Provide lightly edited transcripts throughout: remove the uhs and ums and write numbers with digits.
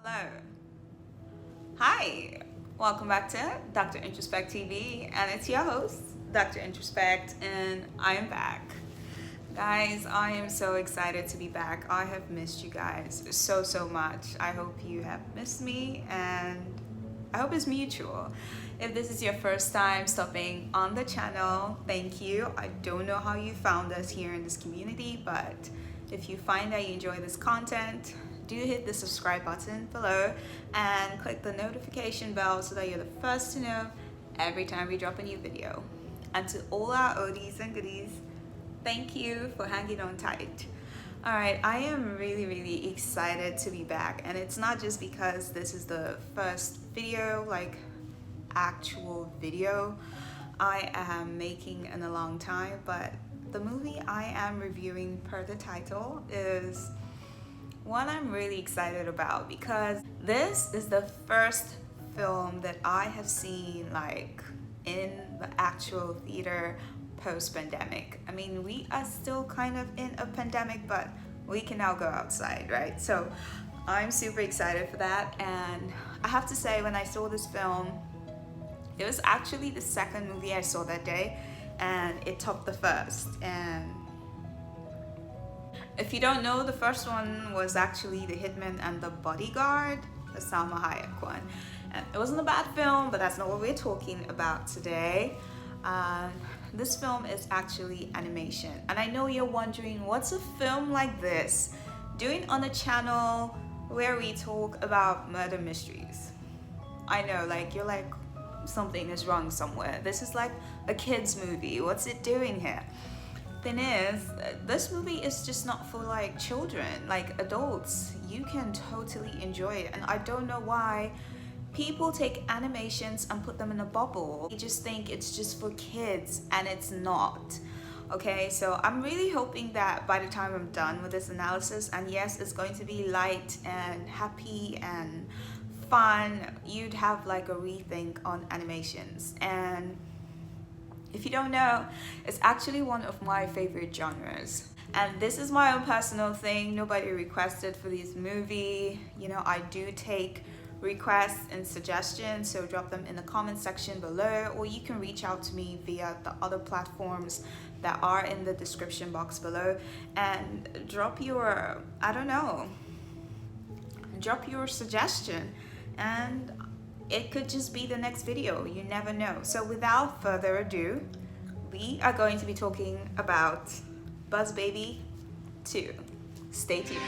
Hello. Hi. Welcome back to Dr. Introspect TV, and it's your host, Dr. Introspect, and I am back. Guys, I am so excited to be back. I have missed you guys so much. I hope you have missed me, and I hope it's mutual. If this is your first time stopping on the channel, thank you. I don't know how you found us here in this community, but if you find that you enjoy this content, do hit the subscribe button below and click the notification bell so that you're the first to know every time we drop a new video. And to all our oldies and goodies, thank you for hanging on tight. All right, I am really excited to be back, and it's not just because this is the first video, like actual video I am making in a long time, but the movie I am reviewing per the title is one I'm really excited about because this is the first film that I have seen like in the actual theater post-pandemic. I mean, we are still kind of in a pandemic, but we can now go outside, right? So I'm super excited for that. And I have to say, when I saw this film, it was actually the second movie I saw that day, and it topped the first. And if you don't know, the first one was actually The Hitman and the Bodyguard, the Salma Hayek one. And it wasn't a bad film, but that's not what we're talking about today. This film is actually animation. And I know you're wondering, what's a film like this doing on a channel where we talk about murder mysteries? I know, like, you're like, something is wrong somewhere. This is like a kid's movie. What's it doing here? Thing is, this movie is just not for like children, like adults. You can totally enjoy it, and I don't know why people take animations and put them in a bubble. They just think it's just for kids, and it's not. Okay, so I'm really hoping that by the time I'm done with this analysis, and yes, it's going to be light and happy and fun, you'd have like a rethink on animations. And if you don't know, it's actually one of my favorite genres. And this is my own personal thing. Nobody requested for this movie. You know, I do take requests and suggestions, so drop them in the comment section below, or you can reach out to me via the other platforms that are in the description box below and drop your, I don't know, drop your suggestion, and it could just be the next video. You never know. So without further ado, we are going to be talking about Buzz Baby 2. Stay tuned.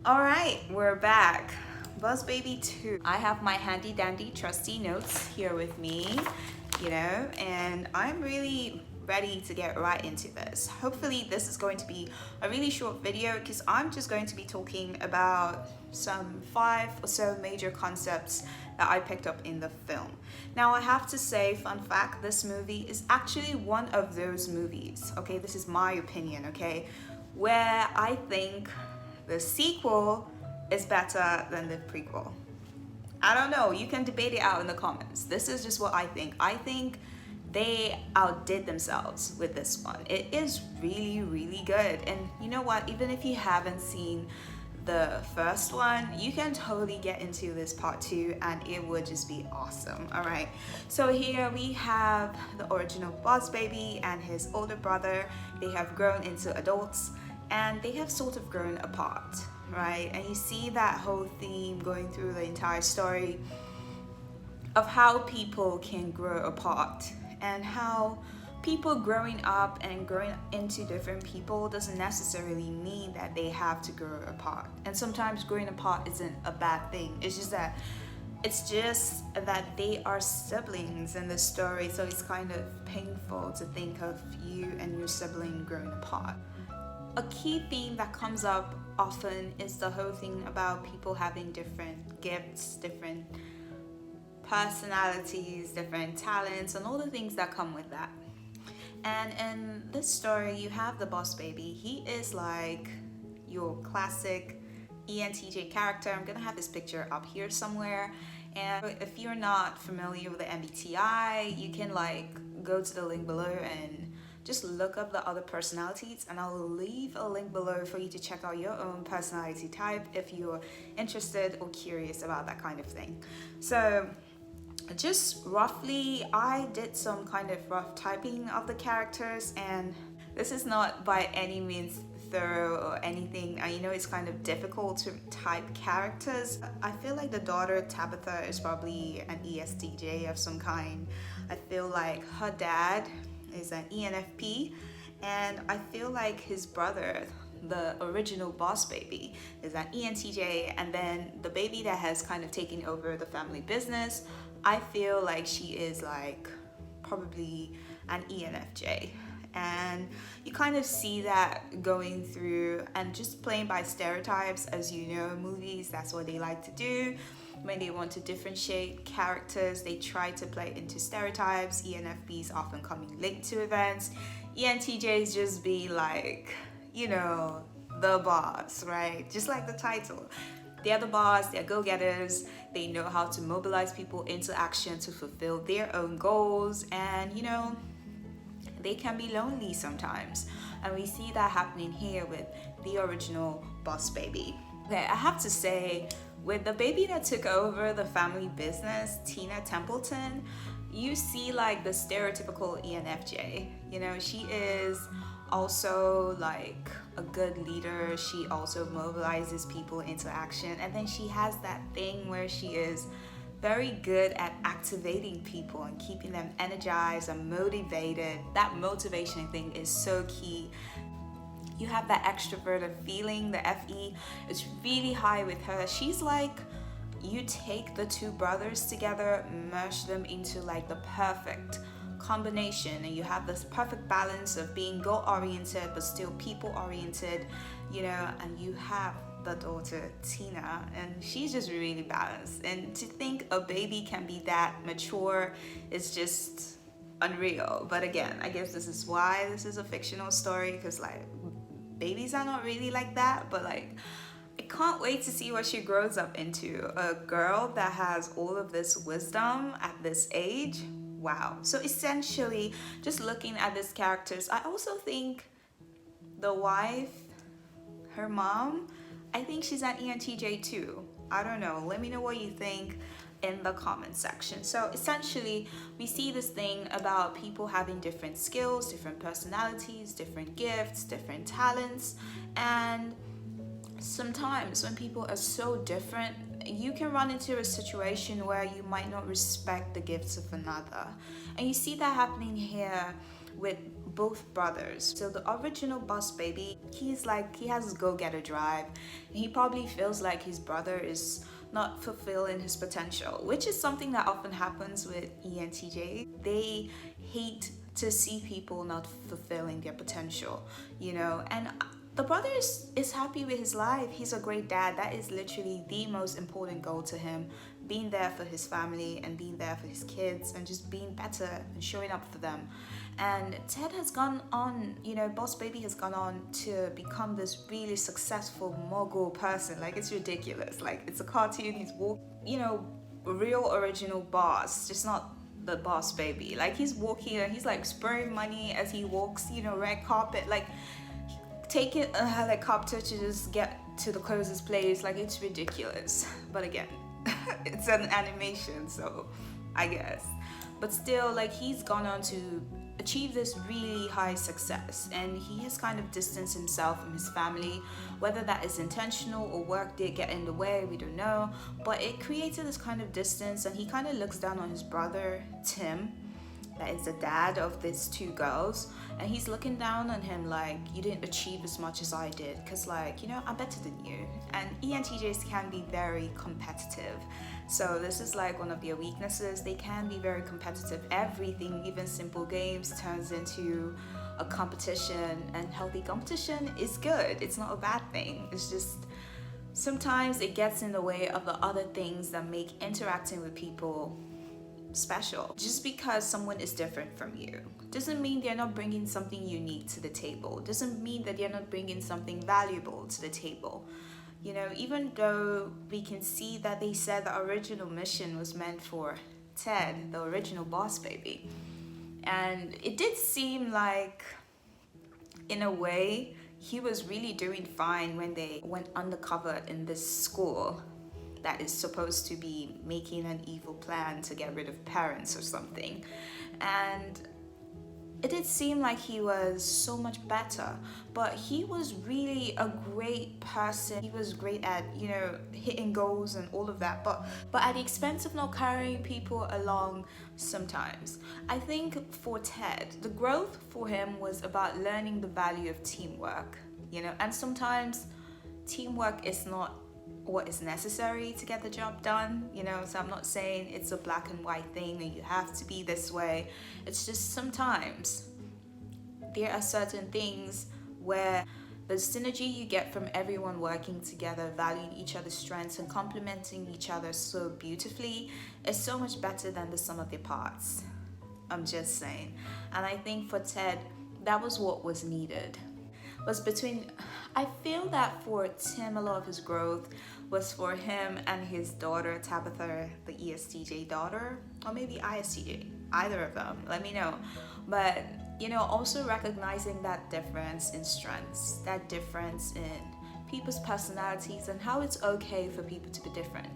All right, we're back. Buzz Baby 2. I have my handy dandy trusty notes here with me, you know, and I'm really ready to get right into this. Hopefully this is going to be a really short video because I'm just going to be talking about some 5 or so major concepts that I picked up in the film. Now I have to say, fun fact, this movie is actually one of those movies, okay, this is my opinion, okay, where I think the sequel is better than the prequel. I don't know, you can debate it out in the comments. This is just what I think. I think they outdid themselves with this one. It is really good. And you know what, even if you haven't seen the first one, you can totally get into this part 2 and it would just be awesome. All right, so here we have the original Buzz Baby and his older brother. They have grown into adults and they have sort of grown apart, right? And you see that whole theme going through the entire story of how people can grow apart, and how people growing up and growing into different people doesn't necessarily mean that they have to grow apart. And sometimes growing apart isn't a bad thing. It's just that they are siblings in the story, so it's kind of painful to think of you and your sibling growing apart. A key theme that comes up often is the whole thing about people having different gifts, different personalities, different talents, and all the things that come with that. And in this story, you have the Boss Baby. He is like your classic ENTJ character. I'm gonna have this picture up here somewhere. And if you're not familiar with the MBTI, you can like go to the link below and just look up the other personalities, and I'll leave a link below for you to check out your own personality type if you're interested or curious about that kind of thing. So just roughly, I did some kind of rough typing of the characters, and this is not by any means thorough or anything. I know it's kind of difficult to type characters. I feel like the daughter Tabitha is probably an ESTJ of some kind. I feel like her dad is an ENFP, and I feel like his brother, the original boss baby, is an ENTJ, and then the baby that has kind of taken over the family business, I feel like she is like probably an ENFJ. And you kind of see that going through and just playing by stereotypes. As you know, movies, that's what they like to do. When they want to differentiate characters, they try to play into stereotypes. ENFPs often coming late to events. ENTJs just be like, you know, the boss, right? Just like the title. They're the boss, they're go-getters, they know how to mobilize people into action to fulfill their own goals, and you know, they can be lonely sometimes. And we see that happening here with the original boss baby. Okay, I have to say, with the baby that took over the family business, Tina Templeton, you see like the stereotypical ENFJ. You know, she is also like a good leader. She also mobilizes people into action, and then she has that thing where she is very good at activating people and keeping them energized and motivated. That motivation thing is so key. You have that extroverted feeling. The FE is really high with her. She's like, you take the two brothers together, merge them into like the perfect combination, and you have this perfect balance of being goal-oriented but still people-oriented, you know, and you have the daughter Tina, and she's just really balanced. And to think a baby can be that mature is just unreal. But again, I guess this is why this is a fictional story, because like babies are not really like that. But like, I can't wait to see what she grows up into. A girl that has all of this wisdom at this age. Wow. So essentially, just looking at these characters, I also think the wife, her mom, I think she's an ENTJ too. I don't know. Let me know what you think in the comment section. So essentially, we see this thing about people having different skills, different personalities, different gifts, different talents. And sometimes when people are so different, you can run into a situation where you might not respect the gifts of another. And you see that happening here with both brothers. So the original boss baby, he's like, he has his go-getter drive, and he probably feels like his brother is not fulfilling his potential, which is something that often happens with ENTJ. They hate to see people not fulfilling their potential, you know. And the brother is happy with his life. He's a great dad. That is literally the most important goal to him. Being there for his family and being there for his kids and just being better and showing up for them. And Ted has gone on, you know, Boss Baby has gone on to become this really successful mogul person. Like, it's ridiculous. Like, it's a cartoon. He's you know, real original boss, just not the boss baby. Like, he's walking and he's like spraying money as he walks, you know, red carpet. Like, taking a helicopter to just get to the closest place. Like, it's ridiculous. But again, it's an animation, so I guess. But still, like, he's gone on to achieve this really high success, and he has kind of distanced himself from his family. Whether that is intentional or work did get in the way, we don't know, but it created this kind of distance, and he kind of looks down on his brother Tim, that is the dad of these two girls, and he's looking down on him like, you didn't achieve as much as I did, because like, you know, I'm better than you. And ENTJs can be very competitive, so this is like one of their weaknesses. They can be very competitive. Everything, even simple games, turns into a competition, and healthy competition is good. It's not a bad thing. It's just sometimes it gets in the way of the other things that make interacting with people special. Just because someone is different from you doesn't mean they're not bringing something unique to the table. Doesn't mean that they're not bringing something valuable to the table. You know, even though we can see that they said the original mission was meant for Ted, the original boss baby, and it did seem like in a way, he was really doing fine when they went undercover in this school that is supposed to be making an evil plan to get rid of parents or something. And it did seem like he was so much better, but he was really a great person. He was great at, hitting goals and all of that, but at the expense of not carrying people along sometimes. I think for Ted, the growth for him was about learning the value of teamwork, and sometimes teamwork is not what is necessary to get the job done, so I'm not saying it's a black and white thing and you have to be this way. It's just sometimes there are certain things where the synergy you get from everyone working together, valuing each other's strengths and complementing each other so beautifully is so much better than the sum of their parts. I'm just saying. And I think for Ted, that was what was needed. I feel that for Tim, a lot of his growth was for him and his daughter Tabitha, the ESTJ daughter, or maybe ISTJ, either of them, let me know. But also recognizing that difference in strengths, that difference in people's personalities, and how it's okay for people to be different.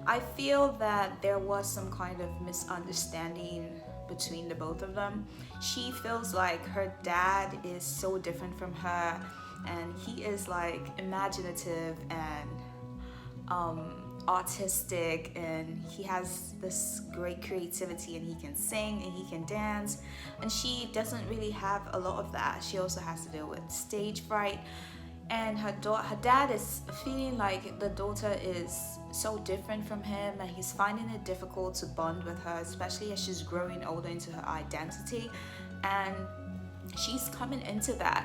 I feel that there was some kind of misunderstanding between the both of them. She feels like her dad is so different from her, and he is like imaginative and artistic, and he has this great creativity, and he can sing and he can dance, and she doesn't really have a lot of that. She also has to deal with stage fright, and her dad is feeling like the daughter is so different from him, and he's finding it difficult to bond with her, especially as she's growing older into her identity, and she's coming into that.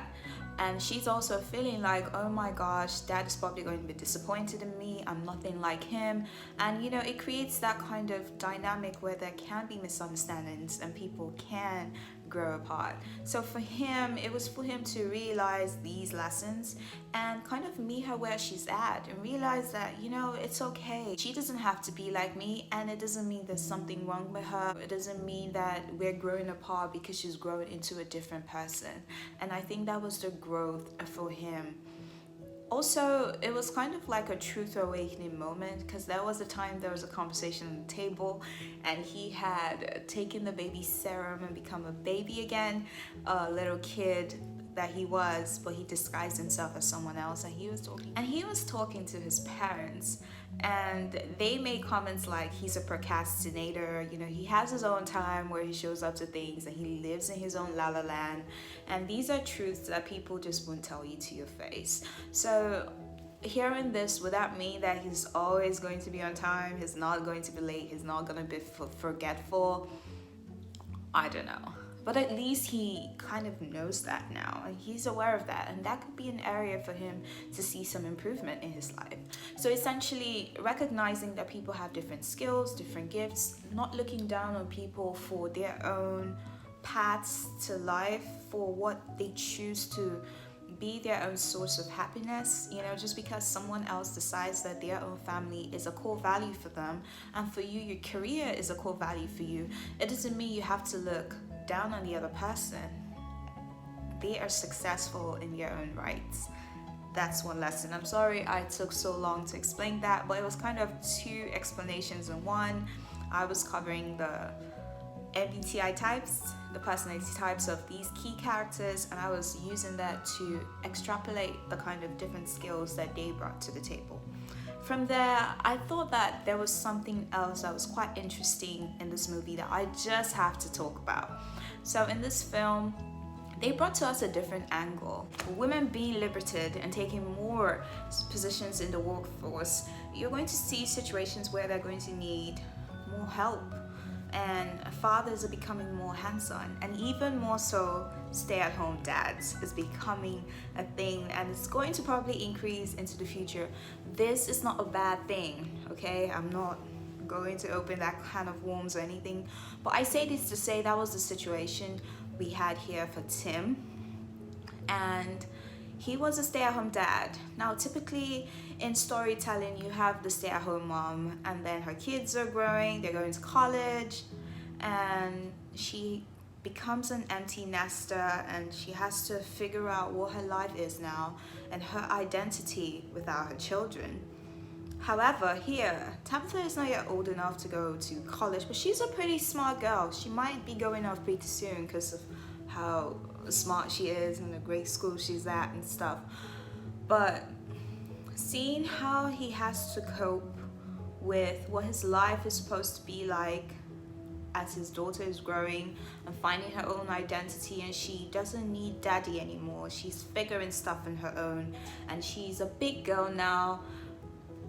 And she's also feeling like, oh my gosh, dad is probably going to be disappointed in me. I'm nothing like him. And it creates that kind of dynamic where there can be misunderstandings and people can grow apart. So for him, it was for him to realize these lessons and kind of meet her where she's at and realize that, it's okay. She doesn't have to be like me, and it doesn't mean there's something wrong with her. It doesn't mean that we're growing apart because she's growing into a different person. And I think that was the growth for him. Also, it was kind of like a truth awakening moment, because there was a conversation on the table, and he had taken the baby serum and become a baby again, a little kid that he was, but he disguised himself as someone else, and he was talking to his parents, and they made comments like he's a procrastinator, he has his own time where he shows up to things, and he lives in his own la la land, and these are truths that people just won't tell you to your face. So hearing this, would that mean that he's always going to be on time, he's not going to be late, he's not going to be forgetful? I don't know. But at least he kind of knows that now, and he's aware of that, and that could be an area for him to see some improvement in his life. So essentially recognizing that people have different skills, different gifts, not looking down on people for their own paths to life, for what they choose to be their own source of happiness. Just because someone else decides that their own family is a core value for them, and for you, your career is a core value for you, it doesn't mean you have to look down on the other person. They are successful in their own rights. That's one lesson. I'm sorry I took so long to explain that, but it was kind of two explanations in one. I was covering the MBTI types, the personality types of these key characters, and I was using that to extrapolate the kind of different skills that they brought to the table. From there, I thought that there was something else that was quite interesting in this movie that I just have to talk about. So in this film, they brought to us a different angle. Women being liberated and taking more positions in the workforce, you're going to see situations where they're going to need more help, and fathers are becoming more hands-on, and even more so stay-at-home dads is becoming a thing, and it's going to probably increase into the future. This is not a bad thing, okay? I'm not going to open that kind of wounds or anything, but I say this to say that was the situation we had here for Tim, and he was a stay-at-home dad. Now, typically in storytelling, you have the stay-at-home mom, and then her kids are growing, they're going to college, and she becomes an empty nester, and she has to figure out what her life is now and her identity without her children. However, here, Tabitha is not yet old enough to go to college, but she's a pretty smart girl. She might be going off pretty soon because of how smart she is and the great school she's at and stuff. But seeing how he has to cope with what his life is supposed to be like as his daughter is growing and finding her own identity, and she doesn't need daddy anymore. She's figuring stuff on her own, and she's a big girl now.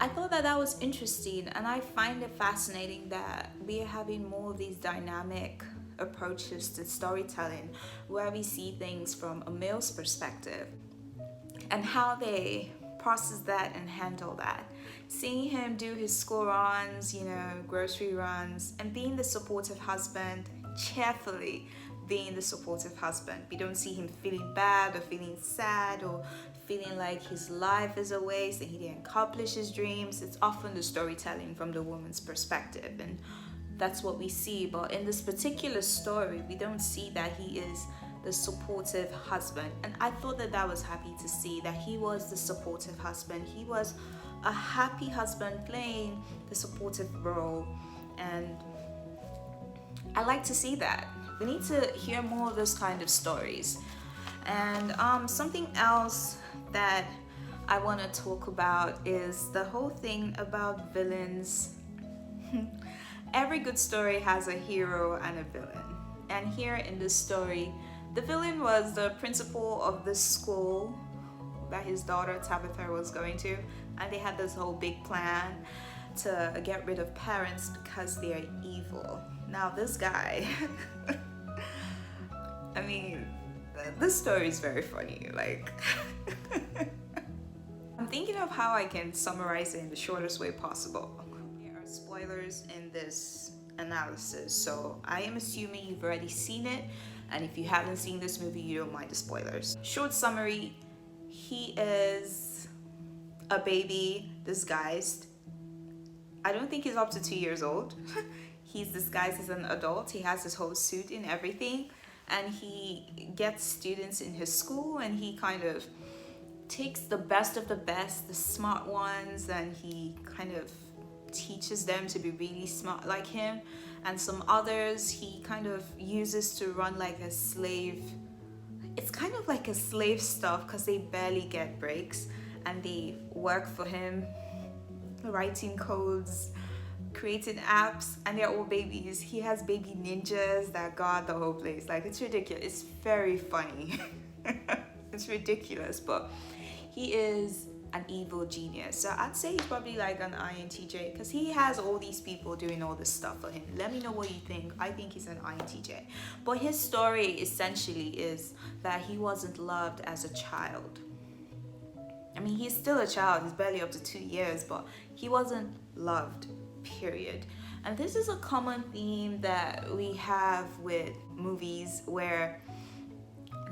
I thought that was interesting, and I find it fascinating that we are having more of these dynamic approaches to storytelling where we see things from a male's perspective and how they process that and handle that. Seeing him do his school runs, grocery runs, and being the supportive husband, cheerfully being the supportive husband. We don't see him feeling bad or feeling sad or feeling like his life is a waste and he didn't accomplish his dreams. It's often the storytelling from the woman's perspective, and that's what we see. But in this particular story, we don't see that he is the supportive husband, and I thought that was happy to see that he was the supportive husband. He was a happy husband playing the supportive role, and I like to see that. We need to hear more of those kind of stories. And something else that I want to talk about is the whole thing about villains. Every good story has a hero and a villain, and here in this story, the villain was the principal of this school that his daughter Tabitha was going to, and they had this whole big plan to get rid of parents because they're evil. Now this guy, I mean, this story is very funny. Like, I'm thinking of how I can summarize it in the shortest way possible. There are spoilers in this analysis, so I am assuming you've already seen it, and if you haven't seen this movie, you don't mind the spoilers. Short summary, he is a baby disguised. I don't think he's up to 2 years old. He's disguised as an adult. He has his whole suit and everything, and he gets students in his school, and he kind of takes the best of the best, the smart ones, and he kind of teaches them to be really smart like him, and some others he kind of uses to run like a slave. It's kind of like a slave stuff because they barely get breaks, and they work for him, writing codes, creating apps, and they're all babies. He has baby ninjas that guard the whole place. Like, it's ridiculous. It's very funny. It's ridiculous, but he is an evil genius. So I'd say he's probably like an INTJ because he has all these people doing all this stuff for him. Let me know what you think. I think he's an INTJ. But his story essentially is that he wasn't loved as a child. I mean, he's still a child. He's barely up to 2 years, but he wasn't loved, period. And this is a common theme that we have with movies where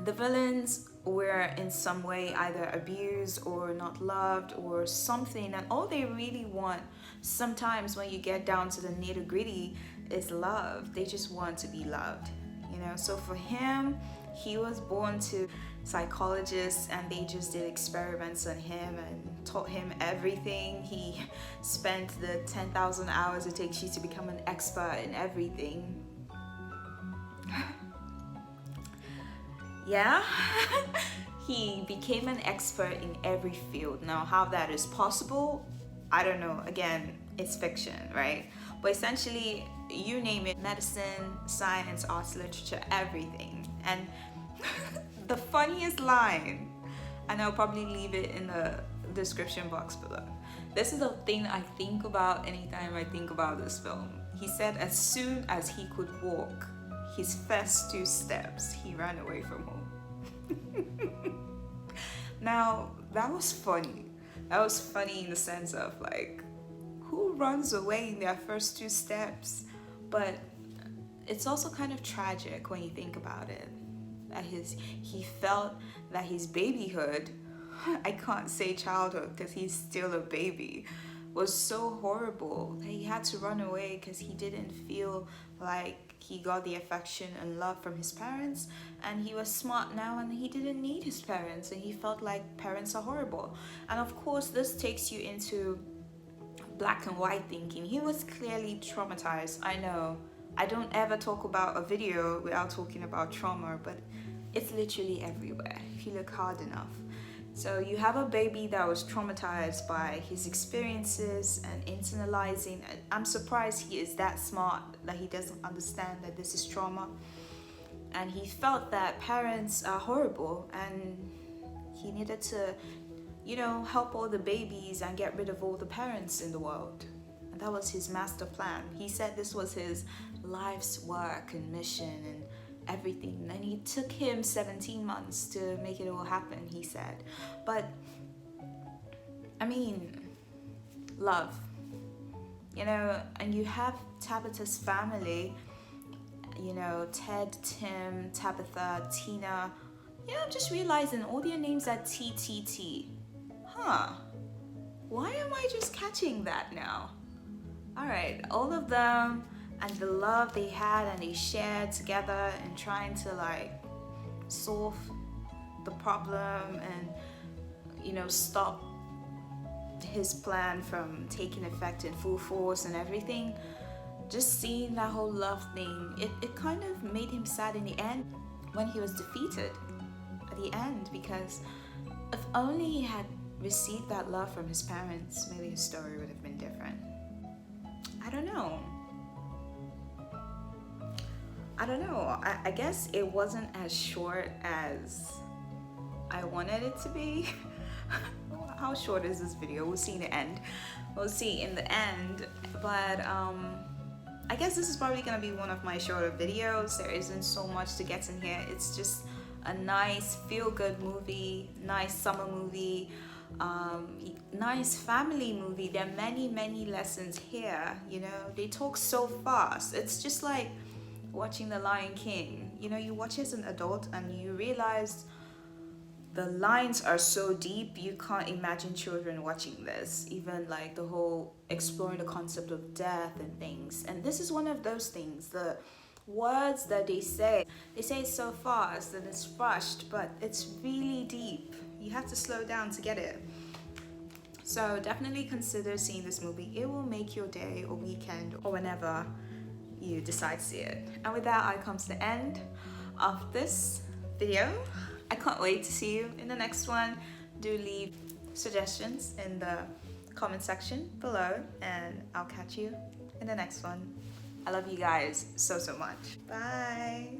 the villains were in some way either abused or not loved or something, and all they really want sometimes when you get down to the nitty-gritty is love. They just want to be loved, so for him, he was born to psychologists, and they just did experiments on him and taught him everything. He spent the 10,000 hours it takes you to become an expert in everything. Yeah. He became an expert in every field. Now, how that is possible, I don't know. Again, it's fiction, right? But essentially, you name it, medicine, science, arts, literature, everything. And the funniest line, and I'll probably leave it in the description box below. This is a thing I think about anytime I think about this film. He said as soon as he could walk his first 2 steps, he ran away from home. Now, that was funny. That was funny in the sense of like, who runs away in their first 2 steps? But it's also kind of tragic when you think about it. That he felt that his babyhood, I can't say childhood because he's still a baby, was so horrible that he had to run away because he didn't feel like he got the affection and love from his parents, and he was smart now and he didn't need his parents, and he felt like parents are horrible. And of course, this takes you into black and white thinking. He was clearly traumatized. I know I don't ever talk about a video without talking about trauma, but it's literally everywhere if you look hard enough. So you have a baby that was traumatized by his experiences and internalizing. I'm surprised he is that smart that he doesn't understand that this is trauma. And he felt that parents are horrible, and he needed to, help all the babies and get rid of all the parents in the world. And that was his master plan. He said this was his life's work and mission and everything, and it took him 17 months to make it all happen, he said. But I mean, love, and you have Tabitha's family, Ted, Tim, Tabitha, Tina. I'm just realizing all their names are TTT. Why am I just catching that now? All right, all of them, and the love they had and they shared together and trying to solve the problem and stop his plan from taking effect in full force and everything. Just seeing that whole love thing, it kind of made him sad in the end when he was defeated at the end, because if only he had received that love from his parents, maybe his story would have been different. I don't know. I guess it wasn't as short as I wanted it to be. How short is this video? We'll see in the end. We'll see in the end. But I guess this is probably gonna be one of my shorter videos. There isn't so much to get in here. It's just a nice feel-good movie, nice summer movie, nice family movie. There are many lessons here. They talk so fast. It's just like watching The Lion King. You watch as an adult and you realize the lines are so deep, you can't imagine children watching this. Even the whole exploring the concept of death and things. And this is one of those things. The words that they say it so fast and it's rushed, but it's really deep. You have to slow down to get it. So definitely consider seeing this movie. It will make your day or weekend or whenever you decide to see it. And with that, I come to the end of this video. I can't wait to see you in the next one. Do leave suggestions in the comment section below, and I'll catch you in the next one. I love you guys so much. Bye.